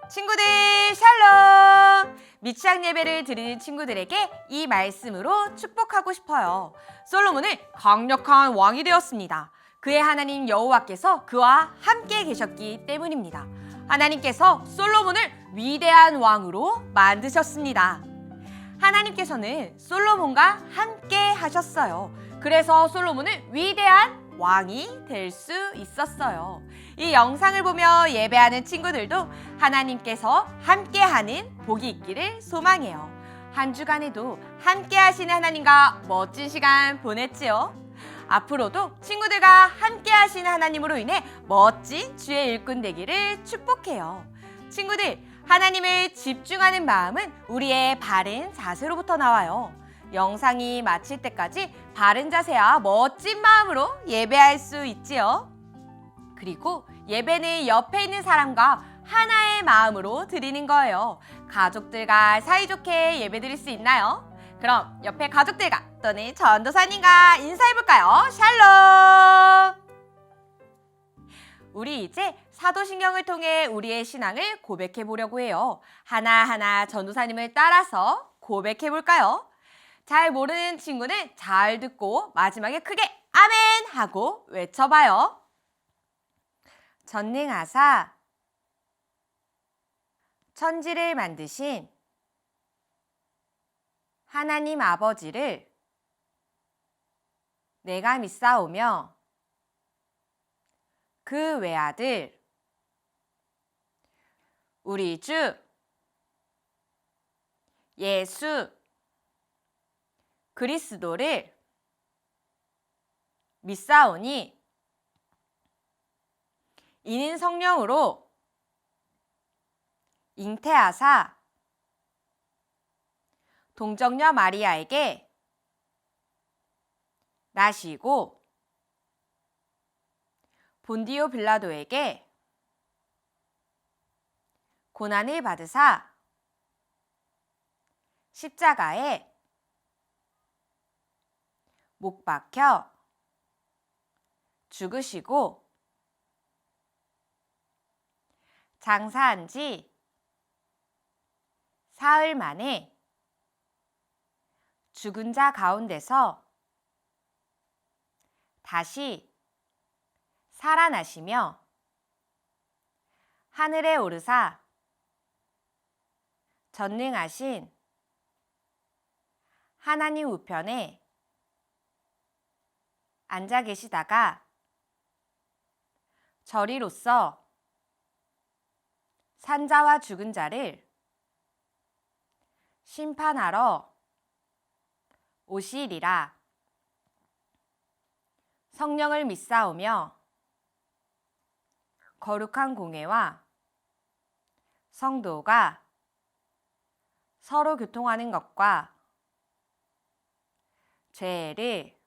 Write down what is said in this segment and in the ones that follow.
친구들 샬롬! 미취학 예배를 드리는 친구들에게 이 말씀으로 축복하고 싶어요. 솔로몬은 강력한 왕이 되었습니다. 그의 하나님 여호와께서 그와 함께 계셨기 때문입니다. 하나님께서 솔로몬을 위대한 왕으로 만드셨습니다. 하나님께서는 솔로몬과 함께 하셨어요. 그래서 솔로몬은 위대한 왕이 될 수 있었어요. 이 영상을 보며 예배하는 친구들도 하나님께서 함께하는 복이 있기를 소망해요. 한 주간에도 함께하시는 하나님과 멋진 시간 보냈지요? 앞으로도 친구들과 함께하시는 하나님으로 인해 멋진 주의 일꾼 되기를 축복해요. 친구들, 하나님을 집중하는 마음은 우리의 바른 자세로부터 나와요. 영상이 마칠 때까지 바른 자세와 멋진 마음으로 예배할 수 있지요. 그리고 예배는 옆에 있는 사람과 하나의 마음으로 드리는 거예요. 가족들과 사이좋게 예배 드릴 수 있나요? 그럼 옆에 가족들과 또는 전도사님과 인사해볼까요? 샬롬! 우리 이제 사도신경을 통해 우리의 신앙을 고백해 보려고 해요. 하나하나 전도사님을 따라서 고백해 볼까요? 잘 모르는 친구는 잘 듣고 마지막에 크게 아멘 하고 외쳐봐요. 전능하사 천지를 만드신 하나님 아버지를 내가 믿사오며 그 외아들 우리 주 예수 그리스도를 믿사오니 이는 성령으로 잉태하사 동정녀 마리아에게 나시고 본디오 빌라도에게 고난을 받으사 십자가에 못 박혀 죽으시고 장사한 지 사흘 만에 죽은 자 가운데서 다시 살아나시며 하늘에 오르사 전능하신 하나님 우편에 앉아 계시다가 저리로서 산자와 죽은 자를 심판하러 오시리라. 성령을 믿사오며 거룩한 공회와 성도가 서로 교통하는 것과 죄를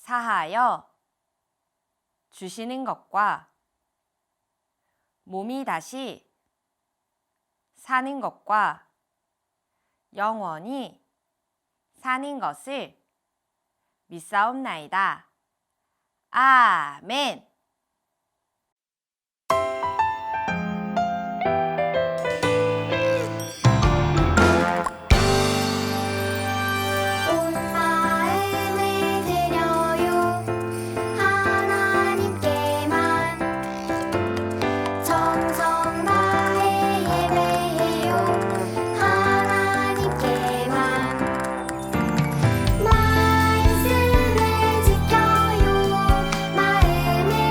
사하여 주시는 것과 몸이 다시 사는 것과 영원히 사는 것을 믿사옵나이다. 아멘. 말씀을 지켜요 마음을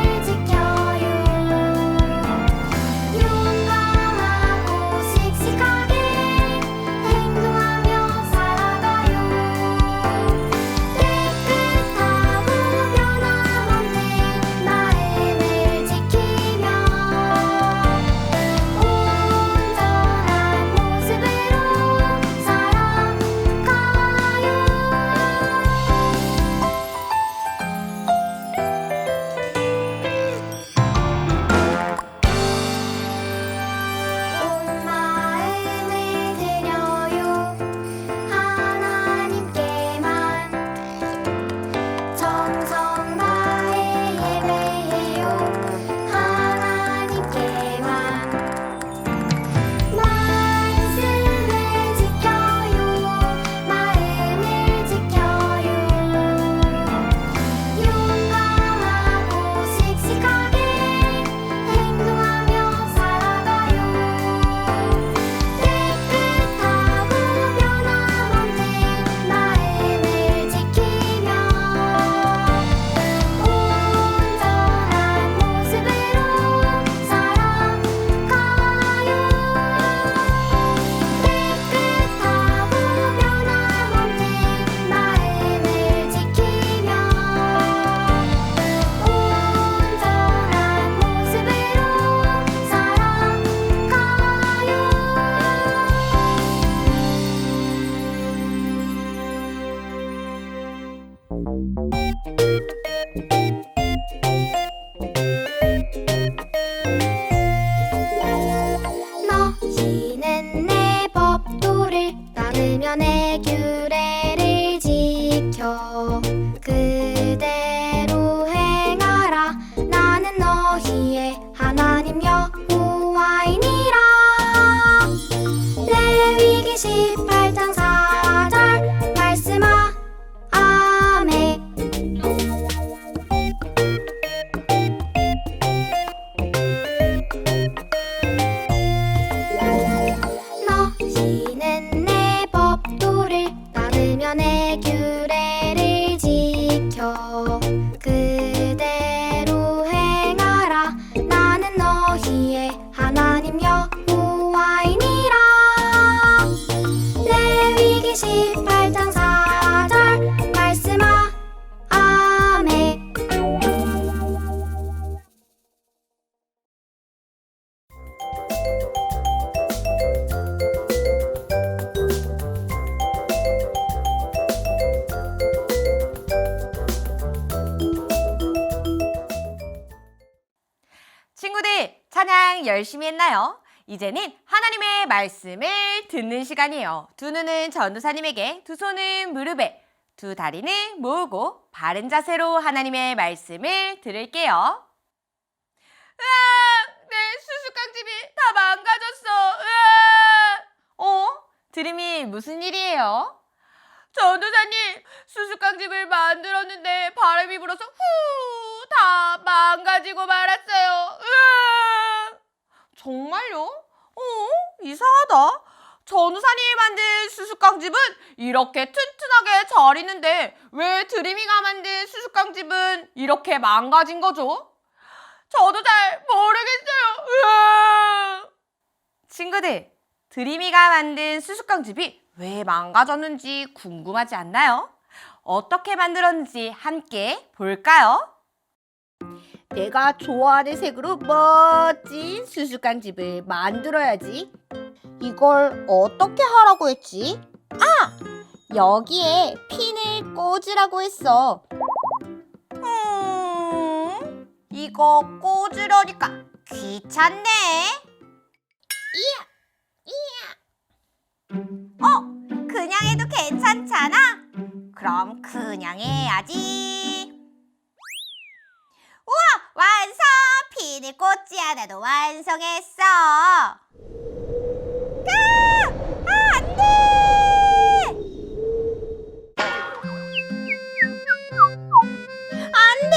너희의 하나님 여호와이니라. 레위기 18장 4절 말씀아 아멘. 너희는 내 법도를 따르며 내 규례를 지켜 그대로 행하라. 나는 너희의 하나님 여호와이니라. 레위기 18장 4절 말씀아 아멘. 친구들, 찬양 열심히 했나요? 이제는 하나님의 말씀을 듣는 시간이에요. 두 눈은 전도사님에게, 두 손은 무릎에, 두 다리는 모으고 바른 자세로 하나님의 말씀을 들을게요. 으아! 내 수수깡집이 다 망가졌어. 으아! 드림이 무슨 일이에요? 전도사님, 수수깡집을 만들었는데 바람이 불어서 다 망가지고 말았어요. 으아! 정말요? 이상하다. 전도사님이 만든 수수깡집은 이렇게 튼튼하게 잘 있는데 왜 드림이가 만든 수수깡집은 이렇게 망가진 거죠? 저도 잘 모르겠어요. 으아! 친구들, 드림이가 만든 수수깡집이 왜 망가졌는지 궁금하지 않나요? 어떻게 만들었는지 함께 볼까요? 내가 좋아하는 색으로 멋진 수수깡집을 만들어야지. 이걸 어떻게 하라고 했지? 여기에 핀을 꽂으라고 했어. 이거 꽂으려니까 귀찮네. 그냥 해도 괜찮잖아. 그럼 그냥 해야지. 우와, 완성! 핀을 꽂지 않아도 완성했어. 안 돼! 안 돼!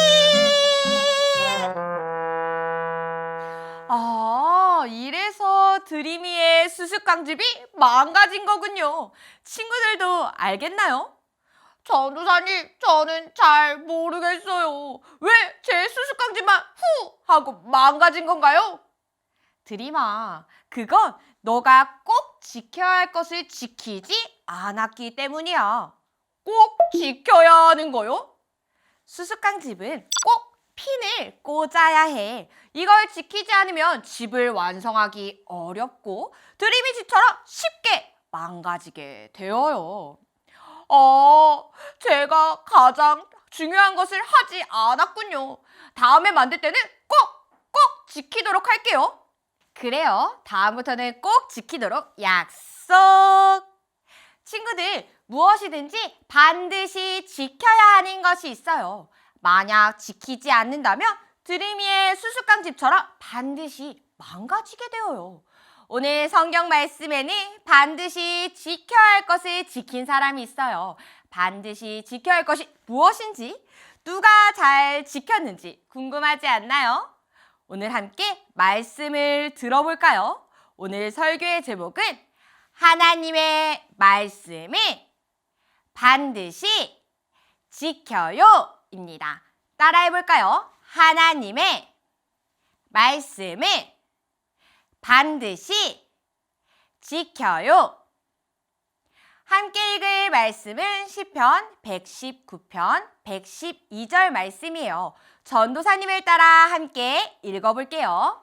이래서 드림이의 수수깡집이 망가진 거군요. 친구들도 알겠나요? 전도사님, 저는 잘 모르겠어요. 왜 제 수수깡집만 하고 망가진 건가요? 드림아, 그건 너가 꼭 지켜야 할 것을 지키지 않았기 때문이야. 꼭 지켜야 하는 거요? 수수깡집은 꼭 핀을 꽂아야 해. 이걸 지키지 않으면 집을 완성하기 어렵고 드림이 집처럼 쉽게 망가지게 되어요. 제가 가장 중요한 것을 하지 않았군요. 다음에 만들 때는 꼭 지키도록 할게요. 그래요. 다음부터는 꼭 지키도록 약속! 친구들, 무엇이든지 반드시 지켜야 하는 것이 있어요. 만약 지키지 않는다면 드림이의 수수깡집처럼 반드시 망가지게 되어요. 오늘 성경 말씀에는 반드시 지켜야 할 것을 지킨 사람이 있어요. 반드시 지켜야 할 것이 무엇인지, 누가 잘 지켰는지 궁금하지 않나요? 오늘 함께 말씀을 들어볼까요? 오늘 설교의 제목은 하나님의 말씀을 반드시 지켜요 입니다. 따라해볼까요? 하나님의 말씀을 반드시 지켜요. 함께 읽을 말씀은 시편 119편 112절 말씀이에요. 전도사님을 따라 함께 읽어볼게요.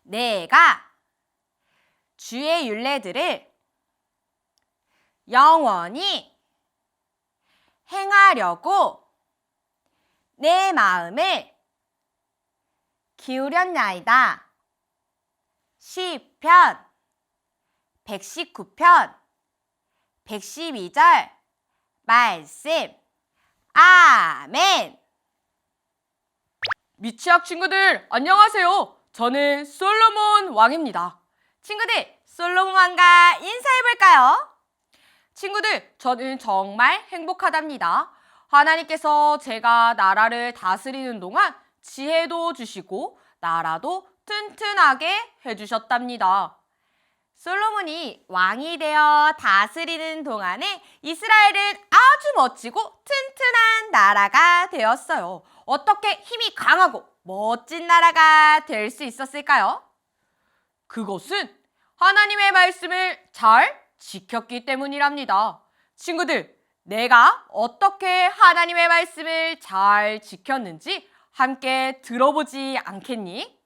내가 주의 율례들을 영원히 행하려고 내 마음을 기울였나이다. 시편 119편 112절 말씀. 아멘. 미취학 친구들 안녕하세요. 저는 솔로몬 왕입니다. 친구들, 솔로몬 왕과 인사해볼까요? 친구들, 저는 정말 행복하답니다. 하나님께서 제가 나라를 다스리는 동안 지혜도 주시고 나라도 튼튼하게 해주셨답니다. 솔로몬이 왕이 되어 다스리는 동안에 이스라엘은 아주 멋지고 튼튼한 나라가 되었어요. 어떻게 힘이 강하고 멋진 나라가 될 수 있었을까요? 그것은 하나님의 말씀을 잘 지켰기 때문이랍니다. 친구들, 내가 어떻게 하나님의 말씀을 잘 지켰는지 함께 들어보지 않겠니?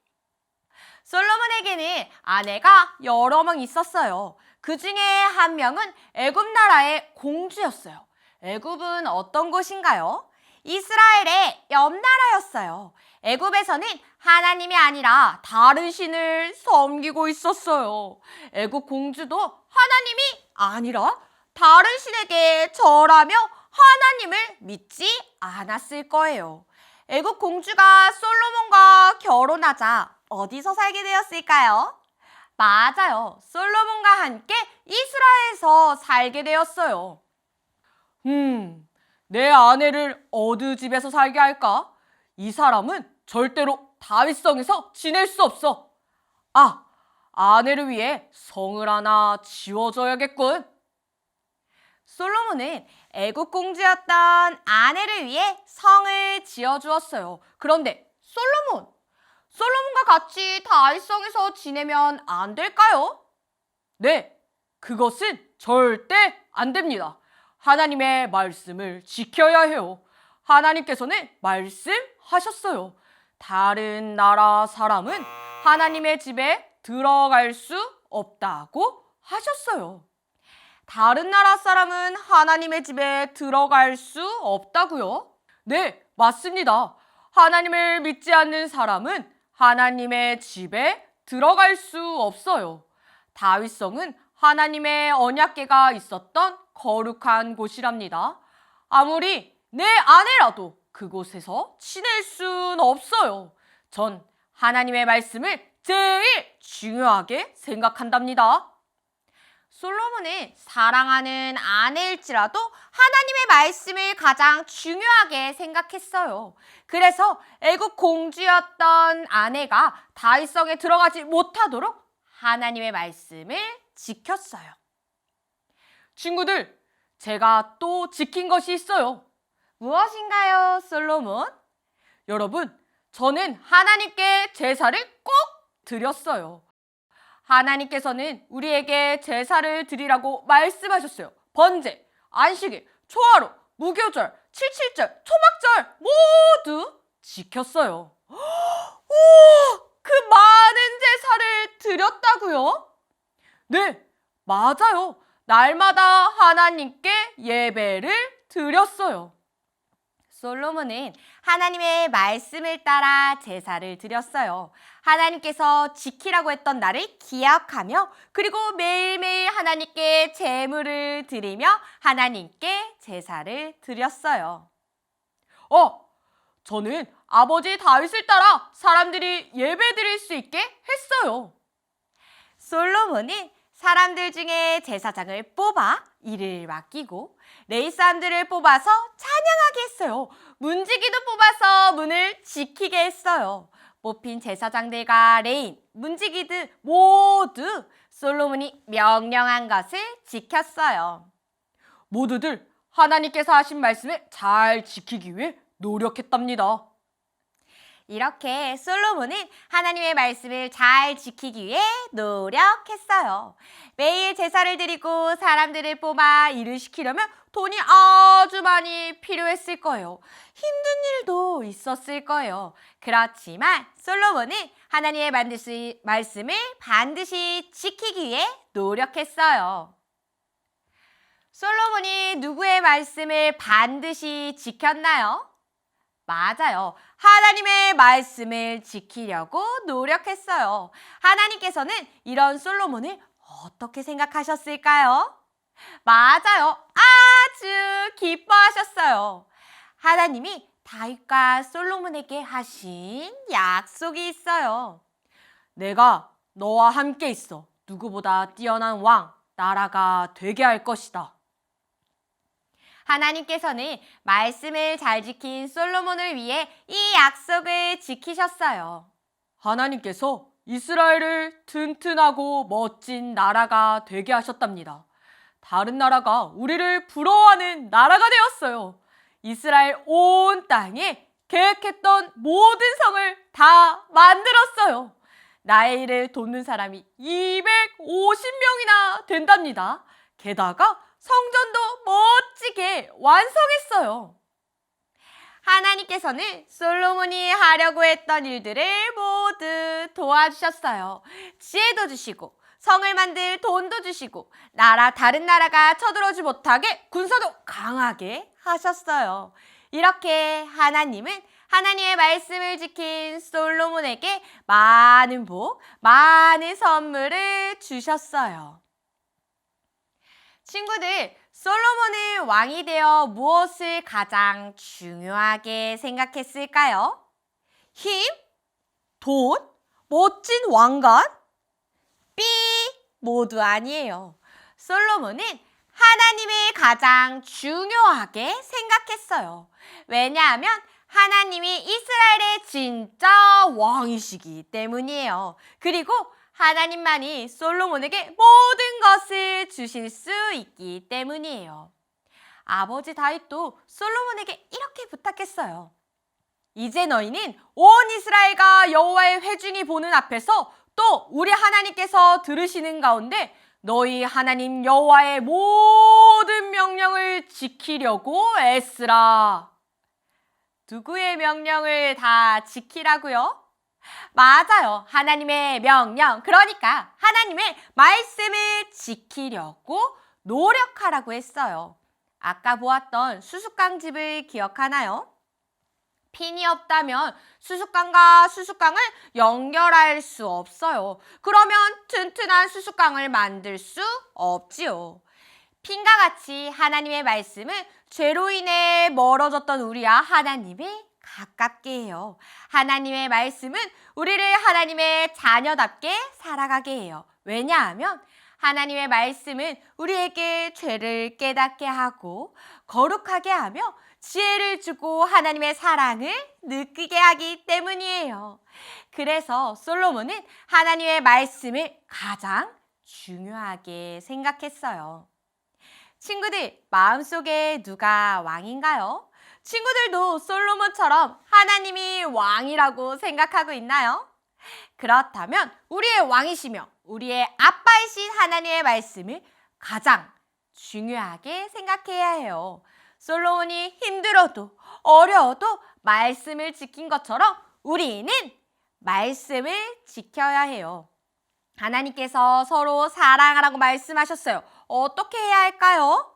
솔로몬에게는 아내가 여러 명 있었어요. 그 중에 한 명은 애굽 나라의 공주였어요. 애굽은 어떤 곳인가요? 이스라엘의 옆나라였어요. 애굽에서는 하나님이 아니라 다른 신을 섬기고 있었어요. 애굽 공주도 하나님이 아니라 다른 신에게 절하며 하나님을 믿지 않았을 거예요. 애굽 공주가 솔로몬과 결혼하자 어디서 살게 되었을까요? 맞아요. 솔로몬과 함께 이스라엘에서 살게 되었어요. 내 아내를 어느 집에서 살게 할까? 이 사람은 절대로 다윗성에서 지낼 수 없어. 아내를 위해 성을 하나 지어줘야겠군. 솔로몬은 애굽 공주였던 아내를 위해 성을 지어주었어요. 그런데 솔로몬과 같이 다윗성에서 지내면 안 될까요? 네, 그것은 절대 안 됩니다. 하나님의 말씀을 지켜야 해요. 하나님께서는 말씀하셨어요. 다른 나라 사람은 하나님의 집에 들어갈 수 없다고 하셨어요. 다른 나라 사람은 하나님의 집에 들어갈 수 없다고요? 네, 맞습니다. 하나님을 믿지 않는 사람은 하나님의 집에 들어갈 수 없어요. 다윗성은 하나님의 언약궤가 있었던 거룩한 곳이랍니다. 아무리 내 아내라도 그곳에서 지낼 순 없어요. 전 하나님의 말씀을 제일 중요하게 생각한답니다. 솔로몬은 사랑하는 아내일지라도 하나님의 말씀을 가장 중요하게 생각했어요. 그래서 애굽 공주였던 아내가 다윗성에 들어가지 못하도록 하나님의 말씀을 지켰어요. 친구들, 제가 또 지킨 것이 있어요. 무엇인가요, 솔로몬? 여러분, 저는 하나님께 제사를 꼭 드렸어요. 하나님께서는 우리에게 제사를 드리라고 말씀하셨어요. 번제, 안식일, 초하루, 무교절, 칠칠절, 초막절 모두 지켰어요. 우와, 그 많은 제사를 드렸다고요? 네, 맞아요. 날마다 하나님께 예배를 드렸어요. 솔로몬은 하나님의 말씀을 따라 제사를 드렸어요. 하나님께서 지키라고 했던 날을 기억하며 그리고 매일매일 하나님께 제물을 드리며 하나님께 제사를 드렸어요. 저는 아버지 다윗을 따라 사람들이 예배 드릴 수 있게 했어요. 솔로몬은 사람들 중에 제사장을 뽑아 일을 맡기고 레위 사람들을 뽑아서 찬양하게 했어요. 문지기도 뽑아서 문을 지키게 했어요. 뽑힌 제사장들과 레인, 문지기들 모두 솔로몬이 명령한 것을 지켰어요. 모두들 하나님께서 하신 말씀을 잘 지키기 위해 노력했답니다. 이렇게 솔로몬은 하나님의 말씀을 잘 지키기 위해 노력했어요. 매일 제사를 드리고 사람들을 뽑아 일을 시키려면 돈이 아주 많이 필요했을 거예요. 힘든 일도 있었을 거예요. 그렇지만 솔로몬은 하나님의 말씀을 반드시 지키기 위해 노력했어요. 솔로몬이 누구의 말씀을 반드시 지켰나요? 맞아요. 하나님의 말씀을 지키려고 노력했어요. 하나님께서는 이런 솔로몬을 어떻게 생각하셨을까요? 맞아요. 아주 기뻐하셨어요. 하나님이 다윗과 솔로몬에게 하신 약속이 있어요. 내가 너와 함께 있어 누구보다 뛰어난 왕, 나라가 되게 할 것이다. 하나님께서는 말씀을 잘 지킨 솔로몬을 위해 이 약속을 지키셨어요. 하나님께서 이스라엘을 튼튼하고 멋진 나라가 되게 하셨답니다. 다른 나라가 우리를 부러워하는 나라가 되었어요. 이스라엘 온 땅에 계획했던 모든 성을 다 만들었어요. 나의 일을 돕는 사람이 250명이나 된답니다. 게다가 성전도 멋지게 완성했어요. 하나님께서는 솔로몬이 하려고 했던 일들을 모두 도와주셨어요. 지혜도 주시고 성을 만들 돈도 주시고 다른 나라가 쳐들어오지 못하게 군사도 강하게 하셨어요. 이렇게 하나님은 하나님의 말씀을 지킨 솔로몬에게 많은 복, 많은 선물을 주셨어요. 친구들, 솔로몬은 왕이 되어 무엇을 가장 중요하게 생각했을까요? 힘? 돈? 멋진 왕관? 삐! 모두 아니에요. 솔로몬은 하나님을 가장 중요하게 생각했어요. 왜냐하면 하나님이 이스라엘의 진짜 왕이시기 때문이에요. 그리고 하나님만이 솔로몬에게 모든 것을 주실 수 있기 때문이에요. 아버지 다윗도 솔로몬에게 이렇게 부탁했어요. 이제 너희는 온 이스라엘과 여호와의 회중이 보는 앞에서 또 우리 하나님께서 들으시는 가운데 너희 하나님 여호와의 모든 명령을 지키려고 애쓰라. 누구의 명령을 다 지키라고요? 맞아요. 하나님의 명령, 그러니까 하나님의 말씀을 지키려고 노력하라고 했어요. 아까 보았던 수수깡집을 기억하나요? 핀이 없다면 수수깡과 수수깡을 연결할 수 없어요. 그러면 튼튼한 수수깡을 만들 수 없지요. 핀과 같이 하나님의 말씀은 죄로 인해 멀어졌던 우리와 하나님을 가깝게 해요. 하나님의 말씀은 우리를 하나님의 자녀답게 살아가게 해요. 왜냐하면 하나님의 말씀은 우리에게 죄를 깨닫게 하고 거룩하게 하며 지혜를 주고 하나님의 사랑을 느끼게 하기 때문이에요. 그래서 솔로몬은 하나님의 말씀을 가장 중요하게 생각했어요. 친구들, 마음속에 누가 왕인가요? 친구들도 솔로몬처럼 하나님이 왕이라고 생각하고 있나요? 그렇다면 우리의 왕이시며 우리의 아빠이신 하나님의 말씀을 가장 중요하게 생각해야 해요. 솔로몬이 힘들어도 어려워도 말씀을 지킨 것처럼 우리는 말씀을 지켜야 해요. 하나님께서 서로 사랑하라고 말씀하셨어요. 어떻게 해야 할까요?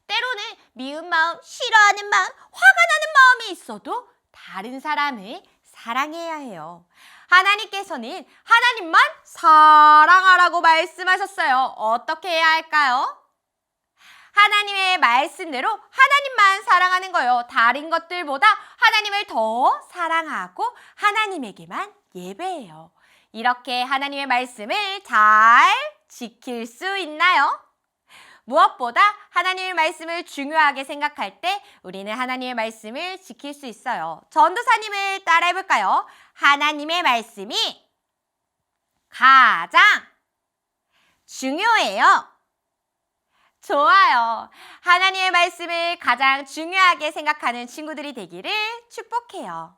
때로는 미운 마음, 싫어하는 마음, 화가 나는 마음이 있어도 다른 사람을 사랑해야 해요. 하나님께서는 하나님만 사랑하라고 말씀하셨어요. 어떻게 해야 할까요? 하나님의 말씀대로 하나님만 사랑하는 거예요. 다른 것들보다 하나님을 더 사랑하고 하나님에게만 예배해요. 이렇게 하나님의 말씀을 잘 지킬 수 있나요? 무엇보다 하나님의 말씀을 중요하게 생각할 때 우리는 하나님의 말씀을 지킬 수 있어요. 전도사님을 따라해 볼까요? 하나님의 말씀이 가장 중요해요. 좋아요. 하나님의 말씀을 가장 중요하게 생각하는 친구들이 되기를 축복해요.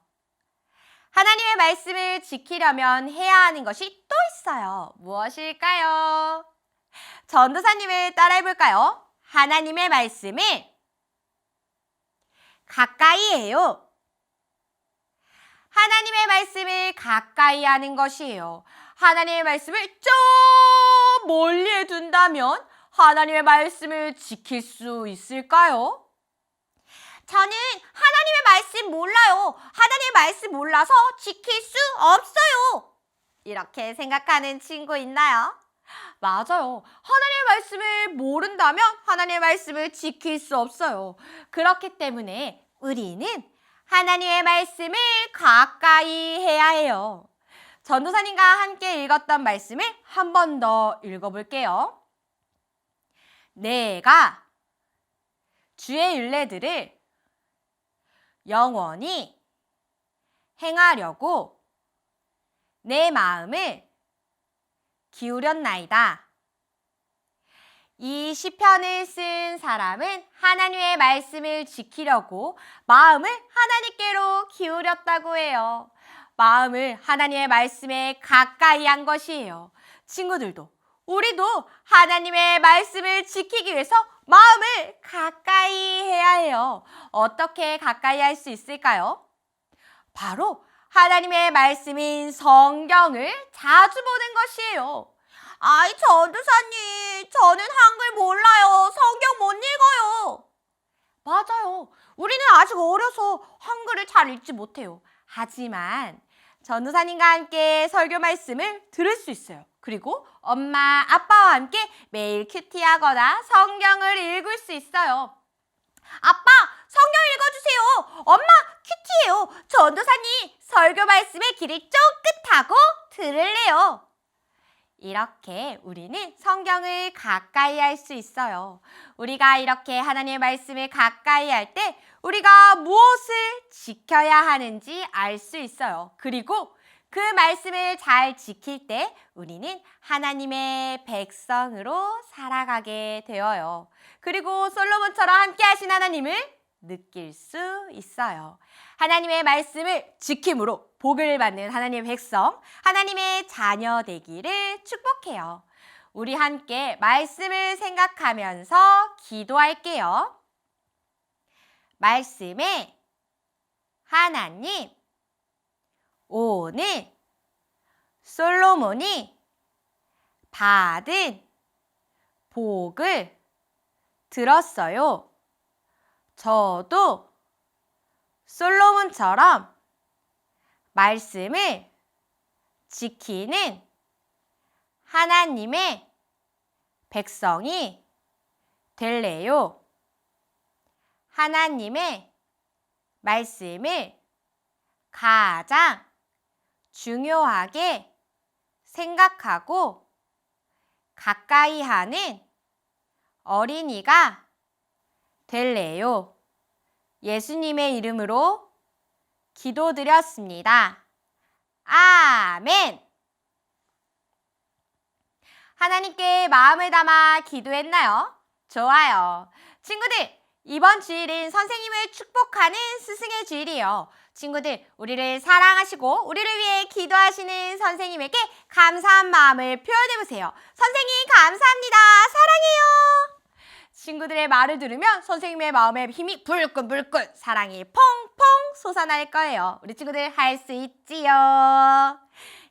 하나님의 말씀을 지키려면 해야 하는 것이 또 있어요. 무엇일까요? 전도사님을 따라해 볼까요? 하나님의 말씀을 가까이 해요. 하나님의 말씀을 가까이 하는 것이에요. 하나님의 말씀을 저 멀리에 둔다면 하나님의 말씀을 지킬 수 있을까요? 저는 하나님의 말씀 몰라요. 하나님의 말씀 몰라서 지킬 수 없어요. 이렇게 생각하는 친구 있나요? 맞아요. 하나님의 말씀을 모른다면 하나님의 말씀을 지킬 수 없어요. 그렇기 때문에 우리는 하나님의 말씀을 가까이 해야 해요. 전도사님과 함께 읽었던 말씀을 한 번 더 읽어볼게요. 내가 주의 율례들을 영원히 행하려고 내 마음을 기울였나이다. 이 시편을 쓴 사람은 하나님의 말씀을 지키려고 마음을 하나님께로 기울였다고 해요. 마음을 하나님의 말씀에 가까이 한 것이에요. 친구들도 우리도 하나님의 말씀을 지키기 위해서 마음을 가까이 해야 해요. 어떻게 가까이 할 수 있을까요? 바로 하나님의 말씀인 성경을 자주 보는 것이에요. 아이, 전도사님, 저는 한글 몰라요. 성경 못 읽어요. 맞아요. 우리는 아직 어려서 한글을 잘 읽지 못해요. 하지만 전도사님과 함께 설교 말씀을 들을 수 있어요. 그리고 엄마, 아빠와 함께 매일 큐티하거나 성경을 읽을 수 있어요. 아빠, 성경 읽어주세요. 엄마, 큐티예요. 전도사님, 설교 말씀의 길을 쫑긋하고 들을래요. 이렇게 우리는 성경을 가까이 할 수 있어요. 우리가 이렇게 하나님의 말씀을 가까이 할 때 우리가 무엇을 지켜야 하는지 알 수 있어요. 그리고 그 말씀을 잘 지킬 때 우리는 하나님의 백성으로 살아가게 되어요. 그리고 솔로몬처럼 함께 하신 하나님을 느낄 수 있어요. 하나님의 말씀을 지킴으로 복을 받는 하나님의 백성, 하나님의 자녀 되기를 축복해요. 우리 함께 말씀을 생각하면서 기도할게요. 말씀에 하나님, 오늘 솔로몬이 받은 복을 들었어요. 저도 솔로몬처럼 말씀을 지키는 하나님의 백성이 될래요. 하나님의 말씀을 가장 중요하게 생각하고 가까이 하는 어린이가 될래요. 예수님의 이름으로 기도드렸습니다. 아멘. 하나님께 마음을 담아 기도했나요? 좋아요. 친구들, 이번 주일은 선생님을 축복하는 스승의 주일이에요. 친구들, 우리를 사랑하시고 우리를 위해 기도하시는 선생님에게 감사한 마음을 표현해보세요. 선생님, 감사합니다. 사랑해요. 친구들의 말을 들으면 선생님의 마음에 힘이 불끈불끈, 사랑이 펑펑 솟아날 거예요. 우리 친구들 할 수 있지요.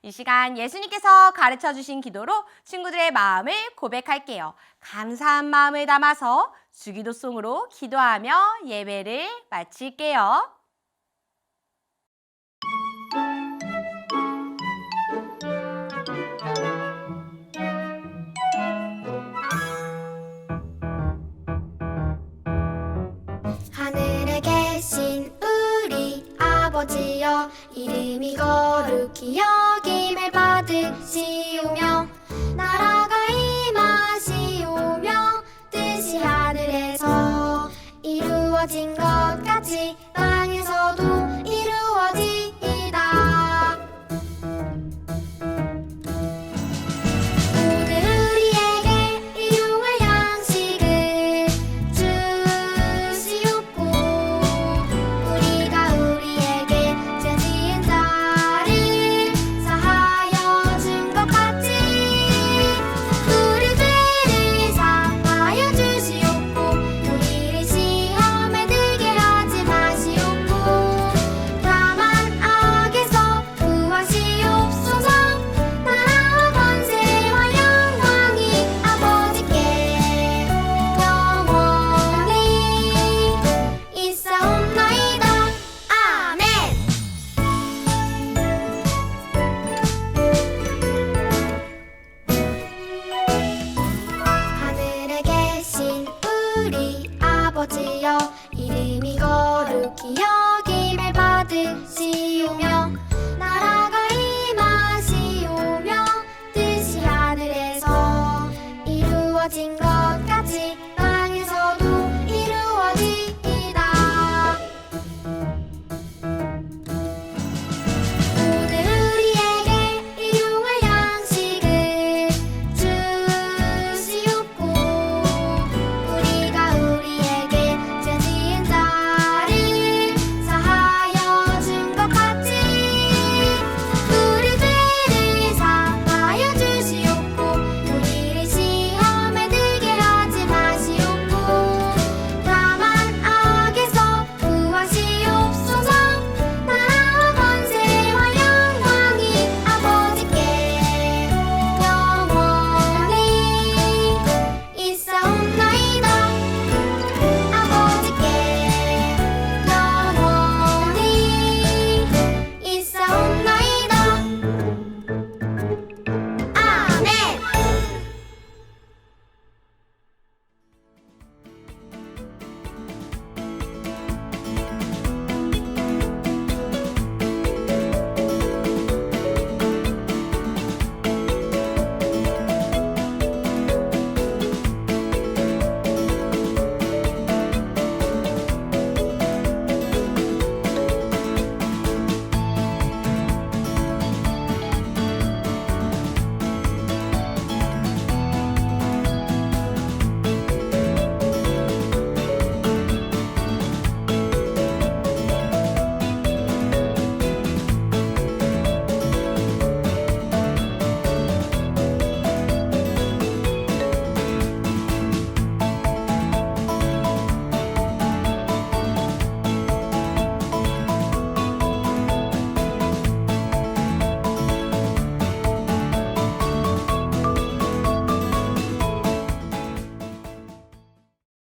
이 시간 예수님께서 가르쳐주신 기도로 친구들의 마음을 고백할게요. 감사한 마음을 담아서 주기도송으로 기도하며 예배를 마칠게요. 하늘에 계신 우리 아버지여, 이름이 거룩히 여김을 받으시오며 나라가 임하시오며 뜻이 하늘에서 이루어진 것 같이 땅에서도 이루어지이다. 오늘 우리에게 일용할 양식을 주시옵고 우리가 우리에게 죄 지은 자를 사하여 준 것 같이 우리 죄를 사하여 주시옵고 우리를 시험에 들게 가진